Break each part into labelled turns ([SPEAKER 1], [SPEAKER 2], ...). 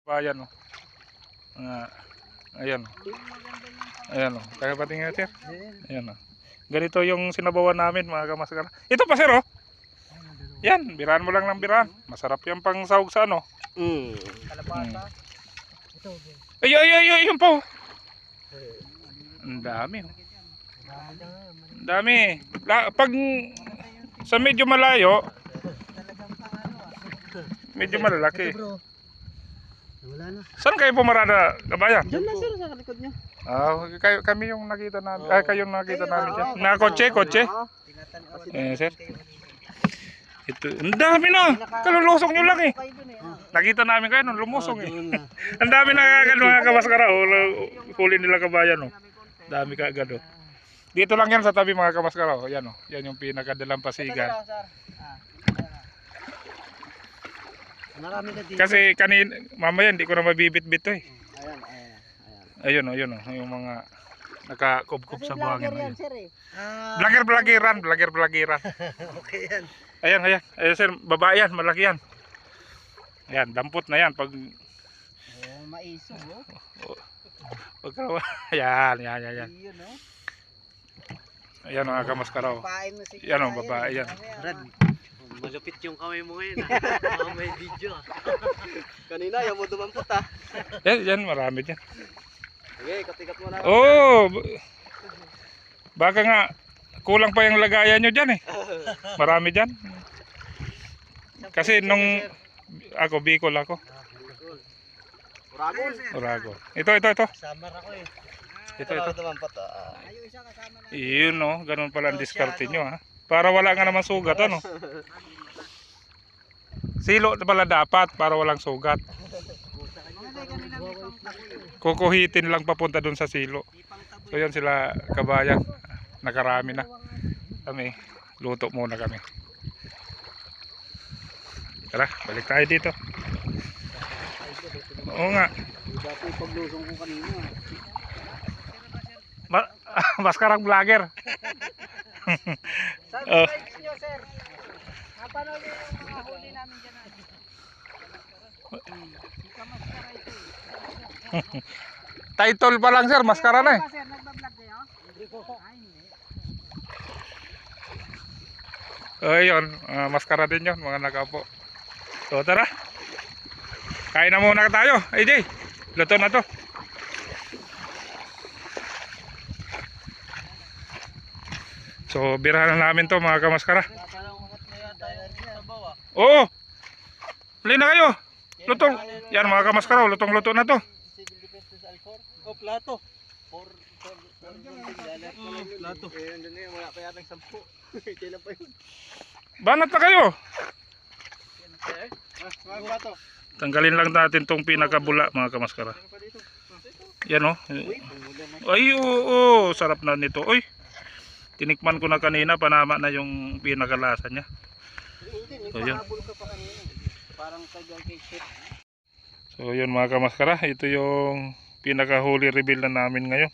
[SPEAKER 1] Bayan, oh. Ayan, oh. Ayan, oh. Kaya patingin natin. Ayan, oh. Ganito yung sinabawan namin, mga kamaskara. Ito pa, sir, oh. Yan, birahan mo lang ng birahan. Masarap yan pang sahog sa ano.
[SPEAKER 2] Kalabasa. Ito.
[SPEAKER 1] Ay, yun po. Ang dami, oh. Ang dami. Pag sa medyo malayo, medyo malalaki.
[SPEAKER 2] Wala na.
[SPEAKER 1] Saan kayo pumarada, kabayan?
[SPEAKER 2] Diyan na sir, sa likod niya.
[SPEAKER 1] Kami yung nakita namin. Kayo yung nakita namin dyan. Na kotse. Sir. Ito, ang dami na. Kalulusok nyo lang eh. Nakita namin kayo nung lumusong eh. Ang dami na kagad mga kamaskara. Huli nila kabayan. Dami kagad. Dito lang yan sa tabi mga kamaskara. Yan, yan yung pinakadalampasigan. Kasi mamaya hindi ko na mabibit-bit to eh. Ayun. Ayun yung mga nakakubkob sa buhangin. Vlogger-vloggeran.
[SPEAKER 2] Okay yan.
[SPEAKER 1] Ayan sir, babae yan, malaki yan. Ayan, dampot na yan pag
[SPEAKER 2] Maisog
[SPEAKER 1] Ayan. Ayan mga kamaskaraw. Yan babae yan.
[SPEAKER 2] Malupit yung kamay mo ngayon. May video. Kanina yung mo dumampot
[SPEAKER 1] Yan, marami dyan.
[SPEAKER 2] Okay, katikat mo na.
[SPEAKER 1] Baka nga kulang pa yung lagayan nyo dyan eh. Marami dyan. Kasi nung ako, Bicol ako. Urago. Ito.
[SPEAKER 2] Samar ako eh.
[SPEAKER 1] Ito. Iyon ganun pala ang diskarte nyo ha. Para wala nga naman sugat ano. Silo pala dapat para walang sugat. Kukuhitin lang papunta dun sa silo. So yan sila kabayan. Nakarami na. Kami, luto muna kami. Tara, balik tayo dito. Oo nga.
[SPEAKER 2] Dati paglusong ko kanina.
[SPEAKER 1] Maskarang vlogger.
[SPEAKER 2] Subscribe nyo sir. Napanood nyo yung mga huli namin dyan. Maskara ito eh.
[SPEAKER 1] Title pa lang sir, maskara na eh.
[SPEAKER 2] Sir, nagbablog kayo? Hindi po.
[SPEAKER 1] Ayun, maskara din yun mga nakapo. So tara. Kain na muna tayo. AJ, luto na to. So birahan na namin to mga kamaskara. Oo. Huli na kayo. Lutong. Yan mga kamaskara, lutong-luto na to.
[SPEAKER 2] Plato. Plato. Wala pa yatang 10. Kailan pa yun?
[SPEAKER 1] Banat na kayo.
[SPEAKER 2] Plato.
[SPEAKER 1] Tanggalin lang natin tong pinakabula mga kamaskara. Yan Ay oo, sarap na nito. Oy. Tinikman ko na kanina, panama na yung pinakalasa niya. So yun. So yun mga kamaskara, ito yung pinakahuli reveal na namin ngayon.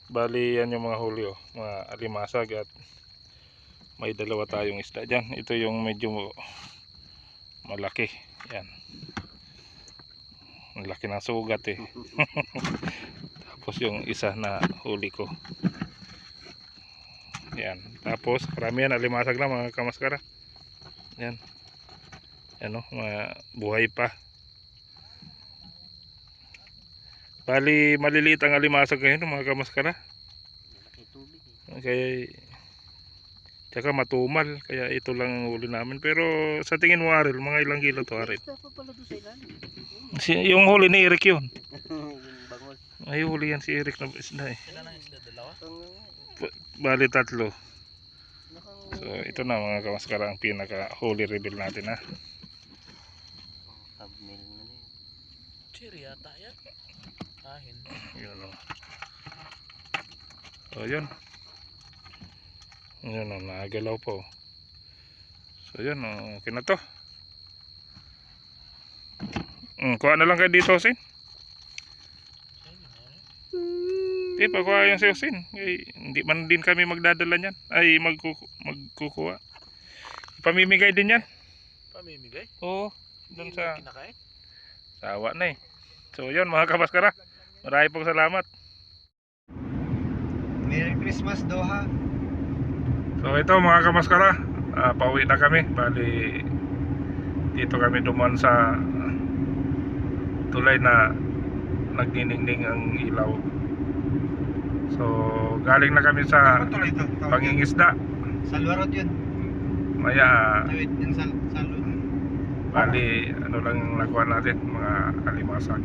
[SPEAKER 1] Bali yan yung mga huli mga alimasag at may dalawa tayong isda dyan. Ito yung medyo malaki. Yan. Ang laki ng sugat eh. Tapos yung isa na huli ko. Yan. Tapos karamihan alimasag lang mga kamaskara. Yan. Yan mga buhay pa. Bali maliliit ang alimasag ngayon mga kamaskara. Kaya tsaka matumal, kaya ito lang ang huli namin. Pero sa tingin mo Aril, mga ilang kilo to Aril? Yung huli ni Eric yun. Ay huli yan si Eric na isda eh. Bali 3. So ito na mga kamaskara ang pinaka huli reveal natin ha. Cherry yata yan. Kahin. Yun o. Yun. Yun nagalaw po. So yun okay na to. Kuha na lang kayo dito sin. Di pa kuha yung seosin. Hindi man din kami magdadala niyan. Ay magkukuha. Pamimigay din yan.
[SPEAKER 2] Pamimigay?
[SPEAKER 1] Oo. Doon sa
[SPEAKER 2] kinakain?
[SPEAKER 1] Sawa na eh. So yun mga kamaskara, marami pong salamat.
[SPEAKER 2] Merry Christmas, Doha.
[SPEAKER 1] So ito mga kamaskara, pauwi na kami. Bali dito kami duman sa tulay na nagniningning ang ilaw. So galing na kami sa pangingisda.
[SPEAKER 2] Salwarot yun.
[SPEAKER 1] Maya
[SPEAKER 2] Tawid yung salud.
[SPEAKER 1] bali ano lang nakuha natin, mga alimasag.